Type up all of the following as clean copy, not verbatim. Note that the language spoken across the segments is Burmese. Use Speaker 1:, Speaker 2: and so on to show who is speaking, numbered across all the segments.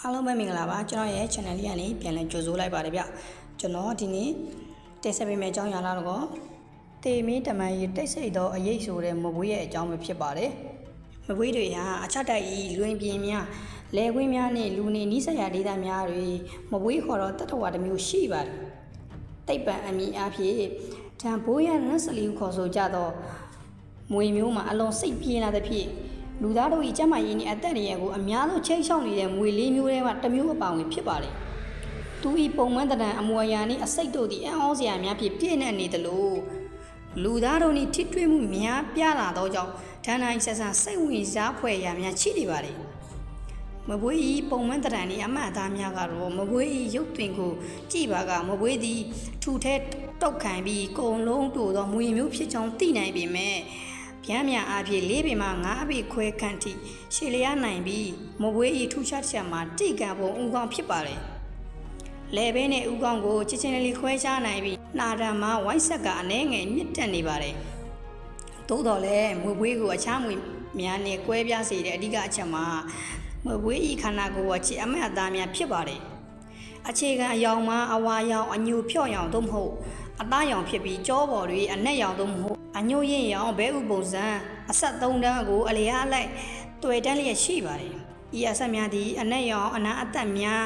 Speaker 1: အားလုံးပဲမင်္ဂလာပါကျွန်တော်ရဲ့ channel လေးကနေပြန်လည်ကြိုဆိုလိုက်ပါတယ်ဗျကျွန်တော်ဒီနေ့တင်ဆက်ပေးမယ့်အကြောင်းအရာတော့တေမင်းတမန်ရီတိတ်ဆိတ်သောအရေးဆိုတဲ့မဘွေးရဲ့အကြောင်းပဲဖြစ်ပါတယ်မဘွေးတွေဟာအချတိုက်ဤလွင်ပြင်းများလဲခွင်းများနဲ့လူနေနီးစပ်ရာဒေသများတွေမဘွေးခေါ်တော့တတဝါတစ်မျိုးရှိပါတယ်တိတ်ပံအမည်အဖြစ်တန်ဘိုးရနတ်စလီကိုခေါ်ဆိုကြတော့မွေမျိုးမှာအလွန်စိတ်ပြင်းလာတဲ့ဖြစ်လူသားတို့၏ကျန်းမာရေးနဲ့အသက်အန္တရာယ်ကိုအများဆုံးချိန်ချောက်နေတဲ့မွေလေးမျိုးတွေမှာတစ်မျိုးအပါဝင်ဖြစ်ပါတယ်။သူ၏ပုံမှန်တံအမွေအရာနှင့်အစိတ်တို့သည်အံ့ဩစရာများဖြင့်ပြည့်နှက်နေသလိုလူသားတို့နှင့်ထိတွေ့မှုများပြားလာသောကြောင့်ဒဏ္ဍာရီဆက်ဆံစိတ်ဝင်စားဖွယ်ရာများရှိနေပါတယ်။မဘွေး၏ပုံမှန်တံနှင့်အမှတ်အသားများကတော့မဘွေး၏ရုပ်သွင်ကိုကြည့်ပါကမဘွေးသည်ထူထဲတောက်ခံပြီးကုံလုံးတို့သောမွေမျိုးဖြစ်ကြောင်းသိနိုင်ပေမဲ့ဗျမ်းမြအားဖြင့်၄ပေမှ၅ပေခွဲခန့်ထိရှည်လျားနိုင်ပြီးမဘွေးဤထူးခြားချက်မှာတိကံပုံဥကောင်းဖြစ်ပါတယ်။လဲဘဲနဲ့ဥကောင်းကိုချစ်ချင်းလေးခွဲခြားနိုင်ပြီးနှာတံမှာဝိုက်ဆက်ကအနှဲငယ်မြင့်တက်နေပါတယ်။သို့တော်လည်းမဘွေးကိုအခြားမွေများနဲ့ကွဲပြားစေတဲ့အဓိကအချက်မှာမဘွေးဤခန္ဓာကိုယ်ကချစ်အမတ်အသားများဖြစ်ပါတယ်။အခြေခံအယောင်မှာအဝါရောင်အညူဖြော့ရောင်သို့မဟုတ်အသားရောင်ဖြစ်ပြီးကြောပေါ်တွေအနက်ရောင်သို့မဟုတ်အညို့ရင်ရောင်ဘဲဥပုံစံအဆက်၃တန်းကိုအလျားအလိုက်တွေ့တန်းလျက်ရှိပါတယ်။ဤအဆက်များသည်အနက်ရောင်အနာအသက်များ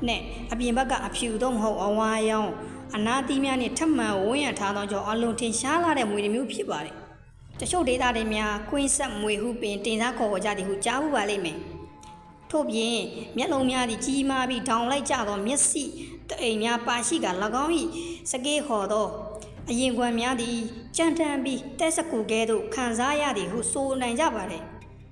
Speaker 1: နဲ့အပြင်ဘက်ကအဖြူသို့မဟုတ်အဝါရောင်အနာသီးများနဲ့ထပ်မံဝန်းရထားသောကြောင့်အလွန်ထင်ရှားလာတဲ့မွေတစ်မျိုးဖြစ်ပါတယ်။တချို့ဒေသတွေများကွင်းဆက်မွေဟုပင်တင်စားခေါ်ကြသည်ဟုကြားဘူးပါလိမ့်မယ်။ထို့ပြင်မျက်လုံးများသည်ကြီးမားပြီးထောင်လိုက်ကြသောမျက်စိတအိမ်များပါရှိက၎င်း၏စကေးခေါ်သောအရင်ကွယ်များသည်ကြံတန်းပြီးတက်စကူကဲသို့ခံစားရသည်ဟုဆိုနိုင်ကြပါတယ်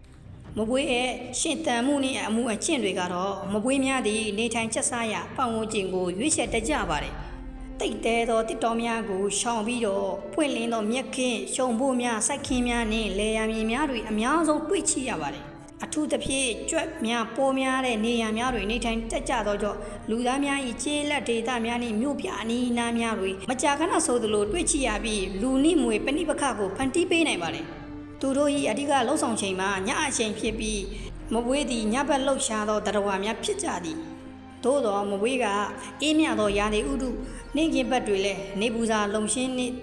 Speaker 1: ။မဘွေးရဲ့ရှင်တန်မှုနှင့်အမှုအကျင့်တွေကတော့မဘွေးများသည်နေထိုင်ချက်စားရပတ်ဝန်းကျင်ကိုရွေးချယ်တတ်ကြပါတယ်။တိတ်တဲသောတစ်တော်များကိုရှောင်ပြီးတော့ပွင့်လင်းသောမြက်ခင်းရှုံဖို့များစိုက်ခင်းများနှင့်လေယာမြေများတွေအများဆုံးတွေ့ချိရပါတယ်။အထူးသဖြင့်ကြွက်များပိုးများတဲ့နေရာများတွင်နေထိုင်တတ်ကြသောကြောင့်လူသားများ၏ကျေးလက်ဒေသများနှင့်မြို့ပြအနီးအနားများတွင်မကြာခဏဆိုသလိုတွေ့ချိရပြီးလူနှင့်မွေပဏိပခကိုဖန်တီးပေးနိုင်ပါတယ်။သူတို့၏အဓိကလှုပ်ဆောင်ချိန်မှာညအချိန်ဖြစ်ပြီးမဘွေးသည်ညဘက်လှုပ်ရှားသောတရဝါများဖြစ်ကြသည်။သို့သောမဘွေးကအေးမြသောရာသီဥတုနေကင်ဘက်တွေလည်းနေပူစာလုံရှင်းနှင့်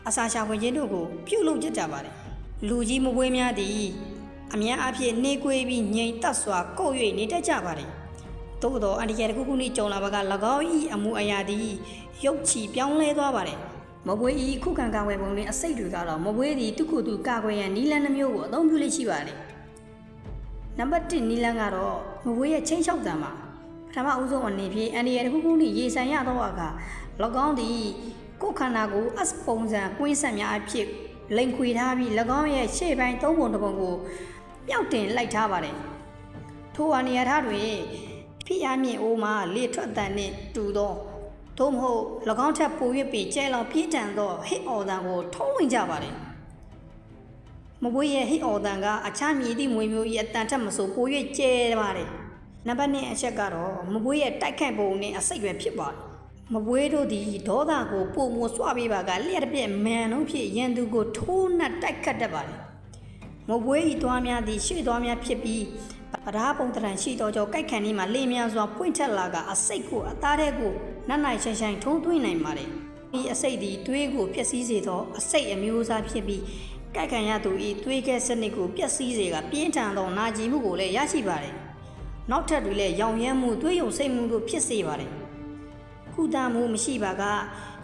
Speaker 1: အစာရှာဖွေခြင်းတို့ကိုပြုလုပ်ကြပါတယ်။လူကြီးမဘွေးများသည်အများအပြည့်နေကွေးပြီးငြိမ်သက်စွာကုတ်၍နေတတ်ကြပါတယ်။သို့သောအန္တရာယ်တစ်ခုခုနှင့်ကြုံလာပါက၎င်း၏အမှုအရာသည်ရုပ်ချီပြောင်းလဲသွားပါတယ်။မဘွေး၏ခုခံကာကွယ်ပုံနှင့်အစိတ်တွေကတော့မဘွေးသည်သူ့ကိုယ်သူကာကွယ်ရန်နီလန်းနှမျိုးကိုအသုံးပြုလေ့ရှိပါတယ်။နံပါတ်1နီလန်းကတော့မဘွေးရဲ့ချင်းချောက်တံမှာပထမဦးဆုံးအနေဖြင့်အန္တရာယ်တစ်ခုခုနှင့်ရေဆိုင်ရသောအခါ၎င်းသည်ကိုယ်ခန္ဓာကို S ပုံစံကွင်းဆက်များအဖြစ်လိန်ခွေထားပြီး၎င်းရဲ့ရှေ့ပိုင်း၃ပုံတစ်ပုံကိုမြောက်တင်လိုက်ထားပါတယ်။ထိုအနေအထားတွင်ဖိအားမြင့်အိုးမှလေထွက်တန်နှင့်တူသောသို့မဟုတ်၎င်းထက်ပို၍ပေကျဲလောင်ပြင်းထန်သောဟစ်အော်တန်ကိုထုတ်ဝင်ကြပါတယ်။မဘွေးရဲ့ဟစ်အော်တန်ကအခြားမြည်သည့်မွေမျိုး၏အတန်ထက်မဆိုပို၍ကျဲပါတယ်။နံပါတ်2အချက်ကတော့မဘွေးရဲ့တိုက်ခိုက်ပုံနှင့်အစိတ်ပဲဖြစ်ပါတယ်။မဘွေးတို့သည်ဒေါသကိုပုံမဆွပေးပါကလျှက်တစ်ပြက်မန်လုံးဖြစ်ရန်သူကိုထိုးနှက်တိုက်ခတ်တတ်ပါတယ်။မဘွေးဤသွားများသည်ရှေ့သွားများဖြစ်ပြီးပဓာပုံတရံရှိသောကြောင့်ကြိုက်ခံနေမှလေများစွာပွင့်ထက်လာကအစိတ်ကိုအသားထဲကိုနတ်နိုင်ဆိုင်ဆိုင်ထုံးသွင်းနိုင်ပါတယ်။ဒီအစိတ်သည်သွေးကိုဖျက်ဆီးစေသောအစိတ်အမျိုးအစားဖြစ်ပြီးကြိုက်ခံရသူ၏သွေးကဲစနစ်ကိုပျက်စီးစေကပြင်းထန်သောနာကျင်မှုကိုလည်းရရှိပါတယ်။နောက်ထပ်တွေလည်းရောင်ရမ်းမှုသွေးယုံစိတ်မှုတို့ဖြစ်စေပါတယ်။ကုသမှုမရှိပါက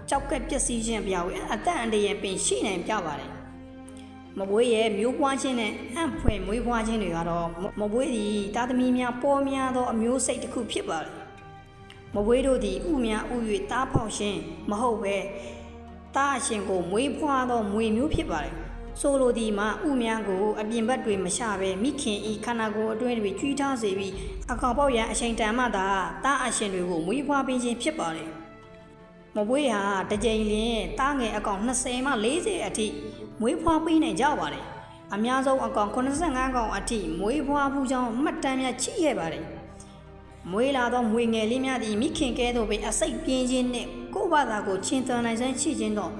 Speaker 1: ကြောက်ကက်ပျက်စီးခြင်းပြောင်းအသက်အန္တရာယ်ပင်ရှိနိုင်ကြပါတယ်။မဘွေးရဲ့မျိုးပွားခြင်းနဲ့အံ့ဖွယ်မွေးဖွားခြင်းတွေကတော့မဘွေးသည်သားသမီးများပေါ်များသောအမျိုးစိတ်တစ်ခုဖြစ်ပါတယ်။မဘွေးတို့သည်ဥများဥ၍သားဖောက်ခြင်းမဟုတ်ပဲသားအရှင်ကိုမွေးဖွားသောမွေမျိုးဖြစ်ပါတယ်။ဆိုလိုသည်မှာဥများကိုအပြင်ဘက်တွေမရှာဘဲမိခင်ဤခန္ဓာကိုယ်အတွင်းတွေကျွီးထားစေပြီးအကောင်ပေါက်ရန်အချိန်တန်မှသာသားအရှင်တွေကိုမွေးဖွားပေးခြင်းဖြစ်ပါတယ်။မဘွေးဟာတစ်ကြိမ်လျင်သားငယ်အကောင်20မှ40အထိမွေးဖွားပေးနိုင်ကြပါတယ်။အများဆုံးအကောင်85ကောင်အထိမွေးဖွားမှုကြောင့်မှတ်တမ်းများချိခဲ့ပါတယ်။မွေးလာသောမွေငယ်လေးများသည်မိခင်ကဲသို့ပင်အစိတ်ပြင်းခြင်းနှင့်ကိုယ့်ဘာသာကိုချင်းတန်နိုင်စမ်းရှိခြင်းတော့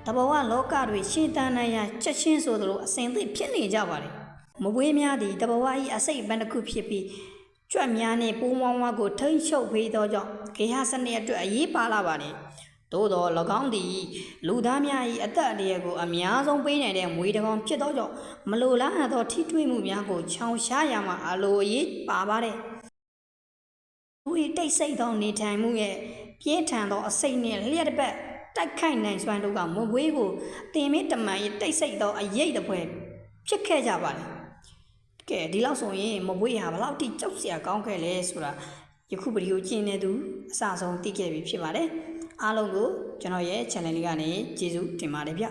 Speaker 1: တဘဝလောကတွင်ရှင်တန်နိုင်ရန်ချက်ချင်းဆိုသလိုအစဉ်သိဖြစ်နေကြပါတယ်။မဘွေးများသည်တဘဝ၏အစိတ်ပန်းတစ်ခုဖြစ်ပြီး ကြွက်များနဲ့ပိုးမွားမွားကိုထိန်းချုပ်ပေးသောကြောင့်ဂေဟစနစ်အတွက်အရေးပါလာပါတယ်သို့သော၎င်းသည်လူသားများ၏အသက်အန္တရာယ်ကိုအများဆုံးပေးနိုင်တဲ့မွေးတကောင်ဖြစ်သောကြောင့်မလိုလားအပ်သောထိတွေ့မှုများကိုချောင်ရှားရမှာအလိုအရေးပါပါတယ်သူ၏တိတ်ဆိတ်သောနေထိုင်မှုရဲ့ပြင်းထန်သောအစိတ်နှင့်လျှက်တစ်ပတ်တိုက်ခိုက်နိုင်စွမ်းတို့ကမွေးကိုတင်မင်းတမန်၏တိတ်ဆိတ်သောအရေးတစ်ပွဲဖြစ်ခဲ့ကြပါတယ်ကဲဒီလောက်ဆိုရင်မပွေးဟာဘလောက်ထိကြောက်စရာကောင်းခဲ့လဲဆိုတာယခုဗီဒီယိုကြည့်နေသူအစဆုံးသိခဲ့ပြီဖြစ်ပါတယ်အားလုံးကိုကျွန်တော်ရဲ့ channel လေးကနေကျေးဇူးတင်ပါတယ်ဗျ